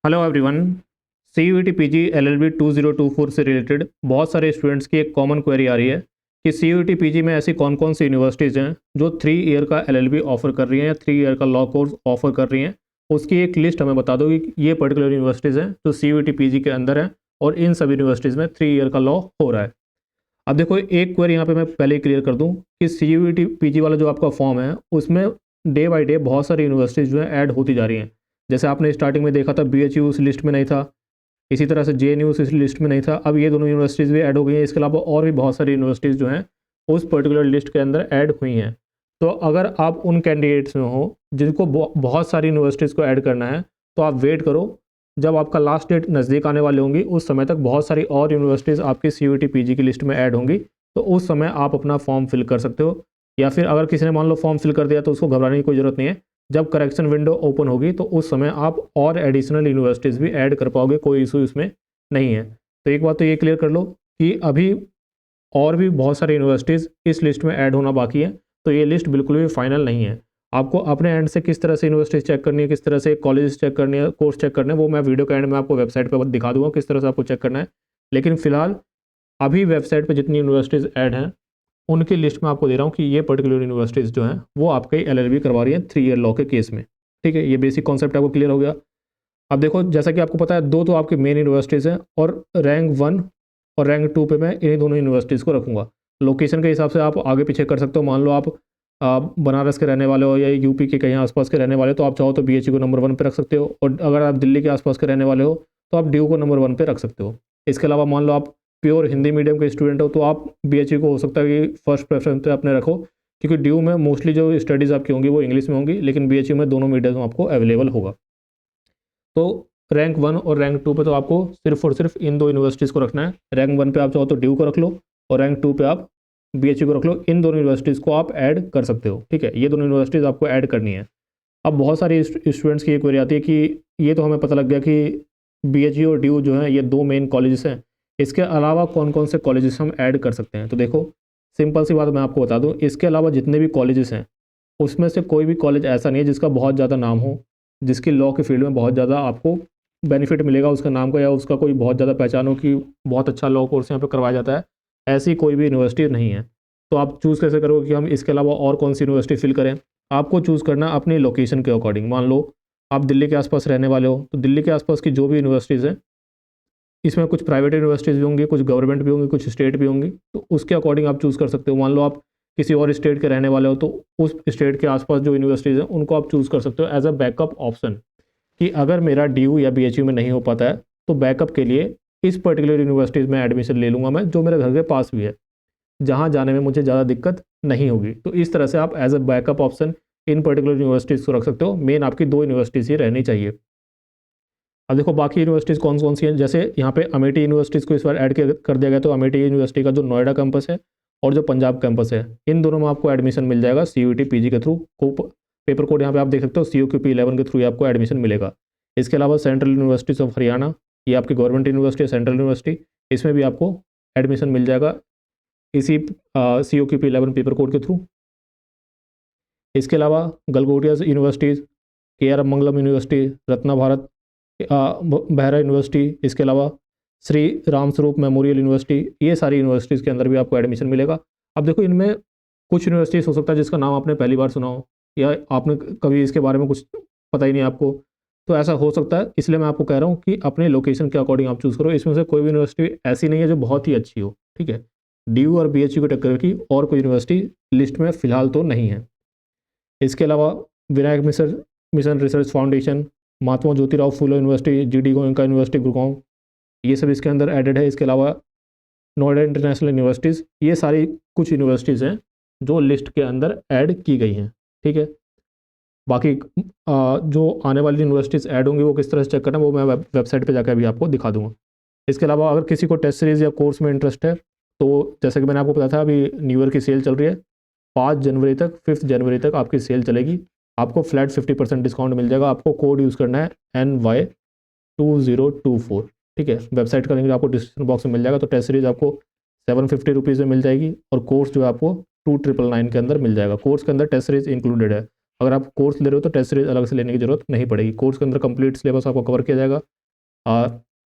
Hello everyone. CUET PG LLB 2024 से related बहुत सारे स्टूडेंट्स की एक कॉमन क्वेरी आ रही है कि CUET PG में ऐसी कौन कौन सी यूनिवर्सिटीज़ हैं जो 3 ईयर का LLB ऑफर कर रही हैं या 3 ईयर का लॉ कोर्स ऑफर कर रही हैं। उसकी एक लिस्ट हमें बता दो कि ये पर्टिकुलर यूनिवर्सिटीज़ हैं जो CUET PG के अंदर हैं और इन सभी यूनिवर्सिटीज़ में 3 ईयर का लॉ हो रहा है। अब देखो, एक क्वेरी यहाँ पे मैं पहले ही क्लियर कर दूँ कि CUET PG वाला जो आपका फॉर्म है उसमें डे बाई डे बहुत सारी यूनिवर्सिटीज़ जो है ऐड होती जा रही हैं। जैसे आपने स्टार्टिंग में देखा था BHU उस लिस्ट में नहीं था, इसी तरह से JNU इस लिस्ट में नहीं था, अब ये दोनों यूनिवर्सिटीज़ भी ऐड हो गई हैं। इसके अलावा और भी बहुत सारी यूनिवर्सिटीज़ जो हैं उस पर्टिकुलर लिस्ट के अंदर ऐड हुई हैं। तो अगर आप उन कैंडिडेट्स में हो जिनको बहुत सारी यूनिवर्सिटीज़ को ऐड करना है तो आप वेट करो, जब आपका लास्ट डेट नज़दीक आने वाले होंगी उस समय तक बहुत सारी और यूनिवर्सिटीज़ आपकी CUET PG की लिस्ट में ऐड होंगी, तो उस समय आप अपना फॉर्म फिल कर सकते हो। या फिर अगर किसी ने मान लो फॉर्म फिल कर दिया तो उसको घबराने की कोई ज़रूरत नहीं है। जब करेक्शन विंडो ओपन होगी तो उस समय आप और एडिशनल यूनिवर्सिटीज़ भी ऐड कर पाओगे, कोई इशू इसमें नहीं है। तो एक बात तो ये क्लियर कर लो कि अभी और भी बहुत सारी यूनिवर्सिटीज़ इस लिस्ट में ऐड होना बाकी है, तो ये लिस्ट बिल्कुल भी फाइनल नहीं है। आपको अपने एंड से किस तरह से यूनिवर्सिटीज़ चेक करनी है, किस तरह से कॉलेजेस चेक करनी है, कोर्स चेक करना है, वो मैं वीडियो के एंड में आपको वेबसाइट पर दिखा दूंगा किस तरह से आपको चेक करना है। लेकिन फिलहाल अभी वेबसाइट पर जितनी यूनिवर्सिटीज़ ऐड हैं उनकी लिस्ट में आपको दे रहा हूँ कि ये पर्टिकुलर यूनिवर्सिटीज़ जो हैं वो आपके LLB करवा रही हैं 3 ईयर लॉ के केस में। ठीक है, ये बेसिक कॉन्सेप्ट आपको क्लियर हो गया। अब देखो, जैसा कि आपको पता है दो तो आपकी मेन यूनिवर्सिटीज़ हैं और रैंक 1 और रैंक 2 पे मैं इन्हीं दोनों यूनिवर्सिटीज़ को रखूँगा। लोकेशन के हिसाब से आप आगे पीछे कर सकते हो। मान लो आप बनारस के रहने वाले हो या यूपी के कहीं आसपास के रहने वाले हो तो आप चाहो तो BHU को नंबर 1 पे रख सकते हो, और अगर आप दिल्ली के आसपास के रहने वाले हो तो आप DU को नंबर 1 पे रख सकते हो। इसके अलावा मान लो आप प्योर हिंदी मीडियम के स्टूडेंट हो तो आप BHU को हो सकता है कि फर्स्ट प्रेफरेंस पे अपने रखो, क्योंकि DU में मोस्टली जो स्टडीज़ आपकी होंगी वो इंग्लिश में होंगी, लेकिन BHU में दोनों मीडियम आपको अवेलेबल होगा। तो रैंक 1 और रैंक 2 पे तो आपको सिर्फ और सिर्फ इन दो यूनिवर्सिटीज़ को रखना है। रैंक 1 पे आप चाहो तो DU को रख लो और रैंक 2 पे आप BHU को रख लो। इन दोनों यूनिवर्सिटीज़ को आप ऐड कर सकते हो। ठीक है, ये दोनों यूनिवर्सिटीज़ आपको ऐड करनी है। अब बहुत सारे स्टूडेंट्स की ये क्वेरी आती है कि ये तो हमें पता लग गया कि BHU और DU जो है ये दो मेन कॉलेजेस हैं, इसके अलावा कौन कौन से कॉलेजेस हम ऐड कर सकते हैं। तो देखो, सिंपल सी बात मैं आपको बता दूँ, इसके अलावा जितने भी कॉलेजेस हैं उसमें से कोई भी कॉलेज ऐसा नहीं है जिसका बहुत ज़्यादा नाम हो, जिसकी लॉ के फील्ड में बहुत ज़्यादा आपको बेनिफिट मिलेगा उसका नाम का, या उसका कोई बहुत ज़्यादा पहचान हो कि बहुत अच्छा लॉ कोर्स यहाँ पे करवाया जाता है। ऐसी कोई भी यूनिवर्सिटी नहीं है। तो आप चूज़ कैसे करोगे कि हम इसके अलावा और कौन सी यूनिवर्सिटी फिल करें? आपको चूज़ करना अपनी लोकेशन के अकॉर्डिंग। मान लो आप दिल्ली के आसपास रहने वाले हो तो दिल्ली के आसपास की जो भी यूनिवर्सिटीज़ हैं, इसमें कुछ प्राइवेट यूनिवर्सिटीज़ भी होंगी, कुछ गवर्नमेंट भी होंगी, कुछ स्टेट भी होंगी, तो उसके अकॉर्डिंग आप चूज़ कर सकते हो। मान लो आप किसी और स्टेट के रहने वाले हो तो उस स्टेट के आसपास जो यूनिवर्सिटीज़ हैं उनको आप चूज़ कर सकते हो एज अ बैकअप ऑप्शन, कि अगर मेरा DU या BHU में नहीं हो पाता है तो बैकअप के लिए इस पर्टिकुलर यूनिवर्सिटीज़ में एडमिशन ले लूँगा मैं, जो मेरे घर के पास भी है, जहाँ जाने में मुझे ज़्यादा दिक्कत नहीं होगी। तो इस तरह से आप as a backup option in particular universities को रख सकते हो। मेन आपकी दो यूनिवर्सिटीज़ ही रहनी चाहिए। अब देखो बाकी यूनिवर्सिटीज़ कौन कौन सी हैं। जैसे यहाँ पे अमेठी यूनिवर्सिटीज़ को इस बार ऐड कर दिया गया, तो अमेठी यूनिवर्सिटी का जो नोएडा कैंपस है और जो पंजाब कैंपस है, इन दोनों में आपको एडमिशन मिल जाएगा CUET PG के थ्रू। पेपर कोड यहाँ पे आप देख सकते हो, CUQP 11 के थ्रू आपको एडमिशन मिलेगा। इसके अलावा सेंट्रल यूनिवर्सिटीज़ ऑफ हरियाणा, ये आपकी गवर्नमेंट यूनिवर्सिटी है, सेंट्रल यूनिवर्सिटी, इसमें भी आपको एडमिशन मिल जाएगा इसी CUQP 11 पेपर कोड के थ्रू। इसके अलावा गलगोटिया यूनिवर्सिटीज़, KR मंगलम यूनिवर्सिटी, रत्ना भारत बेहरा यूनिवर्सिटी, इसके अलावा श्री राम स्वरूप मेमोरियल यूनिवर्सिटी, ये सारी यूनिवर्सिटीज़ के अंदर भी आपको एडमिशन मिलेगा। अब देखो, इनमें कुछ यूनिवर्सिटीज़ हो सकता है जिसका नाम आपने पहली बार सुना हो या आपने कभी इसके बारे में कुछ पता ही नहीं आपको, तो ऐसा हो सकता है। इसलिए मैं आपको कह रहा हूँ कि अपने लोकेशन के अकॉर्डिंग आप चूज़ करो। इसमें से कोई भी यूनिवर्सिटी ऐसी नहीं है जो बहुत ही अच्छी हो। ठीक है, DU और BHU की टक्कर की और कोई यूनिवर्सिटी लिस्ट में फ़िलहाल तो नहीं है। इसके अलावा Vinayak mission research foundation, Mahatma Jyotirao Phule university, GD Goenka university Gurgaon, ये सब इसके अंदर एडेड है। इसके अलावा नोएडा इंटरनेशनल यूनिवर्सिटीज़, ये सारी कुछ यूनिवर्सिटीज़ हैं जो लिस्ट के अंदर ऐड की गई हैं। ठीक है, बाकी जो आने वाली यूनिवर्सिटीज़ ऐड होंगी वो किस तरह से चेक करना है वो मैं वेबसाइट पे जाकर अभी आपको दिखा दूंगा। इसके अलावा अगर किसी को टेस्ट सीरीज़ या कोर्स में इंटरेस्ट है तो जैसे कि मैंने आपको बताया था, अभी न्यू ईयर की सेल चल रही है। 5 जनवरी तक, 5 जनवरी तक आपकी सेल चलेगी। आपको फ्लैट 50% डिस्काउंट मिल जाएगा। आपको कोड यूज़ करना है NY2024। ठीक है, वेबसाइट का लिंक आपको डिस्क्रिप्शन बॉक्स में मिल जाएगा। तो टेस्ट सीरीज आपको 750 रुपीज़ में मिल जाएगी और कोर्स जो है आपको 2999 के अंदर मिल जाएगा। कोर्स के अंदर टेस्ट सीरीज इंक्लूडेड है। अगर आप कोर्स ले रहे हो तो टेस्ट सीरीज अलग से लेने की जरूरत नहीं पड़ेगी। कोर्स के अंदर कंप्लीट सिलेबस आपको कवर किया जाएगा।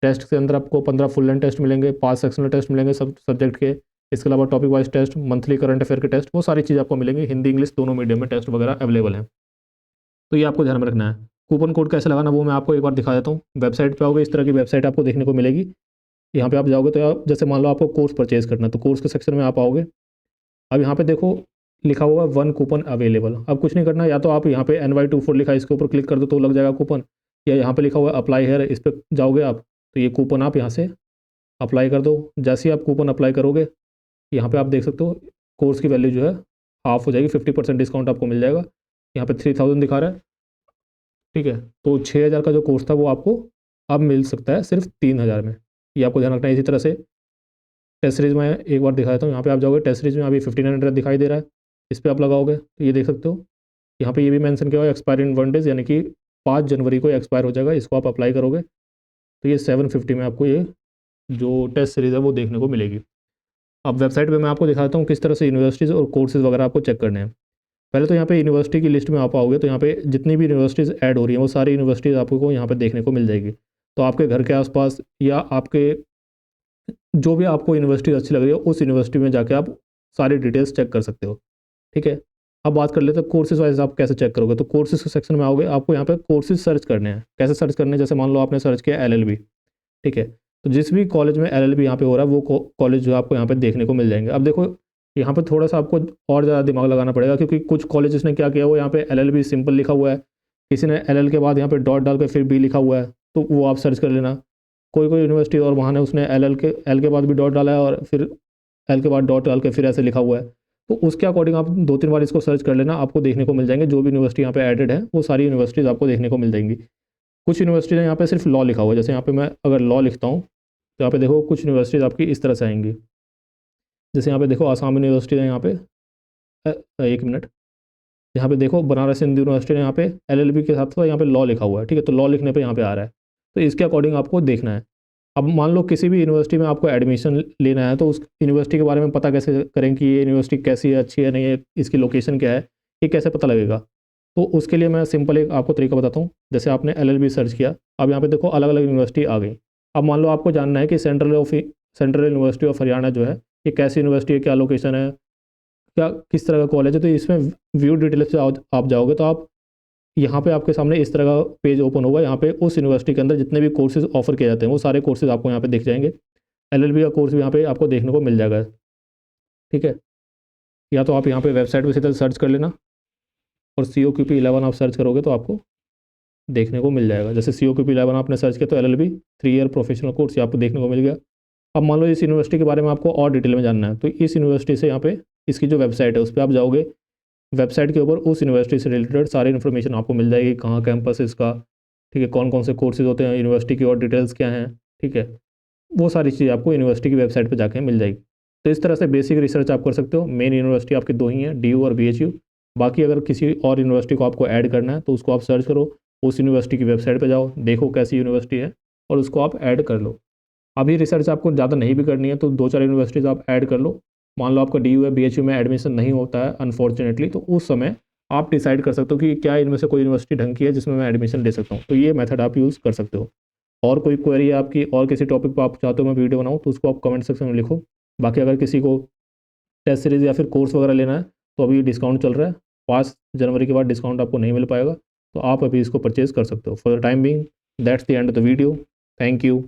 टेस्ट के अंदर आपको 15 फुल लेंथ टेस्ट मिलेंगे, 5 सेक्शनल टेस्ट मिलेंगे सब सब्जेक्ट के। इसके अलावा topic wise test, monthly current affair के टेस्ट, वो सारी चीज़ आपको मिलेंगी। हिंदी इंग्लिश दोनों मीडियम में टेस्ट वगैरह अवेलेबल हैं। तो ये आपको ध्यान में रखना है। कूपन कोड कैसे लगाना वो मैं आपको एक बार दिखा देता हूँ। वेबसाइट पे आओगे, इस तरह की वेबसाइट आपको देखने को मिलेगी। यहाँ पे आप जाओगे तो आप जैसे मान लो आपको कोर्स परचेज करना है, तो कोर्स के सेक्शन में आप आओगे। अब यहाँ पे देखो लिखा हुआ 1 कूपन अवेलेबल। अब कुछ नहीं करना, या तो आप यहाँ पे NY24 लिखा है इसके ऊपर क्लिक कर दो तो लग जाएगा कूपन, या यहाँ पे लिखा हुआ अप्लाई हेयर, इस पर जाओगे आप तो ये कूपन आप यहाँ से अप्लाई कर दो। जैसे ही आप कूपन अप्लाई करोगे, यहाँ पे आप देख सकते हो कोर्स की वैल्यू जो है हाफ हो जाएगी, 50% डिस्काउंट आपको मिल जाएगा। यहाँ पे 3000 दिखा रहा है, ठीक है। तो 6000 का जो कोर्स था वो आपको अब मिल सकता है सिर्फ 3000 में। ये आपको ध्यान रखना है। इसी तरह से टेस्ट सीरीज में एक बार दिखा देता हूँ। यहाँ पे आप जाओगे, टेस्ट सीरीज में अभी 1500 दिखाई दे रहा है, इस पर आप लगाओगे तो ये देख सकते हो। यहाँ पे ये भी मेंशन किया हुआ है एक्सपायर इन 1 डेज, यानी कि 5 जनवरी को एक्सपायर हो जाएगा। इसको आप अप्लाई करोगे तो ये 750 में आपको ये जो टेस्ट सीरीज़ है वो देखने को मिलेगी। अब वेबसाइट पे मैं आपको दिखाता हूँ किस तरह से यूनिवर्सिटीज़ और कोर्सेज़ वगैरह आपको चेक करने हैं। पहले तो यहाँ पे यूनिवर्सिटी की लिस्ट में आप आओगे तो यहाँ पे जितनी भी यूनिवर्सिटीज़ ऐड हो रही हैं वो सारी यूनिवर्सिटीज़ आपको यहाँ पे देखने को मिल जाएगी। तो आपके घर के आसपास या आपके जो भी आपको यूनिवर्सिटी अच्छी लग रही है उस यूनिवर्सिटी में जाके आप सारी डिटेल्स चेक कर सकते हो, ठीक है। अब बात कर लेते हैं कोर्सेज वाइज आप कैसे चेक करोगे। तो कोर्सेज के सेक्शन में आओगे, आपको यहाँ पे कोर्सेज सर्च करने हैं। कैसे सर्च करने हैं, जैसे मान लो आपने सर्च किया LLB, ठीक है। तो जिस भी कॉलेज में LLB यहाँ पे हो रहा है वो कॉलेज जो है आपको यहाँ पे देखने को मिल जाएंगे। अब देखो यहाँ पे थोड़ा सा आपको और ज़्यादा दिमाग लगाना पड़ेगा, क्योंकि कुछ कॉलेजेस ने क्या किया, वो यहाँ पे LLB सिंपल लिखा हुआ है, किसी ने LL के बाद यहाँ पे डॉट डाल के फिर B लिखा हुआ है, तो वो आप सर्च कर लेना। कोई कोई यूनिवर्सिटी और वहाँ ने उसने L के बाद भी डॉट डाला है और फिर L के बाद डॉट डाल के फिर ऐसे लिखा हुआ है। तो उसके अकॉर्डिंग आप 2-3 बार इसको सर्च कर लेना, आपको देखने को मिल जाएंगे। जो भी यूनिवर्सिटी यहाँ पे एडेड है वो सारी यूनिवर्सिटीज़ आपको देखने को मिल जाएंगी। कुछ यूनिवर्सिटी है यहाँ पे सिर्फ लॉ लिखा हुआ है, जैसे यहाँ पे मैं अगर लॉ लिखता हूँ तो यहाँ पे देखो कुछ यूनिवर्सिटीज़ आपकी इस तरह से आएंगी। जैसे यहाँ पे देखो आसाम यूनिवर्सिटी है, यहाँ पे 1 मिनट, यहाँ पे देखो बनारस हिंदू यूनिवर्सिटी है, यहाँ पे LLB के साथ यहाँ पे लॉ लिखा हुआ है, ठीक है। तो लॉ लिखने पे यहाँ पे आ रहा है, तो इसके अकॉर्डिंग आपको देखना है। अब मान लो किसी भी यूनिवर्सिटी में आपको एडमिशन लेना है, तो उस यूनिवर्सिटी के बारे में पता कैसे करें कि ये यूनिवर्सिटी कैसी है, अच्छी है नहीं है, इसकी लोकेशन क्या है, ये कैसे पता लगेगा। तो उसके लिए मैं सिंपल एक आपको तरीका बताता हूँ। जैसे आपने LLB सर्च किया, अब यहाँ पे देखो अलग अलग यूनिवर्सिटी आ गई। अब मान लो आपको जानना है कि सेंट्रल यूनिवर्सिटी ऑफ हरियाणा जो है ये कैसी यूनिवर्सिटी है, क्या लोकेशन है, क्या किस तरह का कॉलेज है। तो इसमें व्यू डिटेल्स से आप जाओगे तो आप यहाँ पे आपके सामने इस तरह का पेज ओपन होगा। यहाँ पे उस यूनिवर्सिटी के अंदर जितने भी कोर्सेज ऑफर किए जाते हैं वो सारे कोर्सेज आपको यहाँ पे दिख जाएंगे। LLB का कोर्स भी यहाँ पे आपको देखने को मिल जाएगा, ठीक है। या तो आप यहाँ पे वेबसाइट पे सीधा सर्च कर लेना और COQP11 आप सर्च करोगे तो आपको देखने को मिल जाएगा। जैसे COQP11 आपने सर्च किया तो LLB 3 ईयर प्रोफेशनल कोर्स ये आपको देखने को मिल गया। अब मान लो इस यूनिवर्सिटी के बारे में आपको और डिटेल में जानना है, तो इस यूनिवर्सिटी से यहाँ पे इसकी जो वेबसाइट है उस पर आप जाओगे। वेबसाइट के ऊपर उस यूनिवर्सिटी से रिलेटेड सारी इन्फॉर्मेशन आपको मिल जाएगी, कहाँ कैंपस है इसका, ठीक है, कौन कौन से कोर्सेज होते हैं, यूनिवर्सिटी की और डिटेल्स क्या हैं, ठीक है। वो सारी चीज़ आपको यूनिवर्सिटी की वेबसाइट पे जाके मिल जाएगी। तो इस तरह से बेसिक रिसर्च आप कर सकते हो। मेन यूनिवर्सिटी आपकी 2 ही हैं, DU और BHU। बाकी अगर किसी और यूनिवर्सिटी को आपको ऐड करना है तो उसको आप सर्च करो, उस यूनिवर्सिटी की वेबसाइट पर जाओ, देखो कैसी यूनिवर्सिटी है और उसको आप ऐड कर लो। अभी रिसर्च आपको ज़्यादा नहीं भी करनी है तो 2-4 यूनिवर्सिटीज़ आप ऐड कर लो। मान लो आपका DU या BHU में एडमिशन नहीं होता है अनफॉर्चुनेटली, तो उस समय आप डिसाइड कर सकते हो कि क्या इनमें से कोई यूनिवर्सिटी ढंग की है जिसमें मैं एडमिशन ले सकता हूँ। तो ये मेथड आप यूज़ कर सकते हो। और कोई क्वेरी है आपकी और किसी टॉपिक पर आप चाहते हो मैं वीडियो बनाऊँ तो उसको आप कमेंट सेक्शन में लिखो। बाकी अगर किसी को टेस्ट सीरीज़ या फिर कोर्स वगैरह लेना है तो अभी डिस्काउंट चल रहा है, 5 जनवरी के बाद डिस्काउंट आपको नहीं मिल पाएगा, तो आप अभी इसको परचेज़ कर सकते हो। For the time being that's the end of the video. Thank you.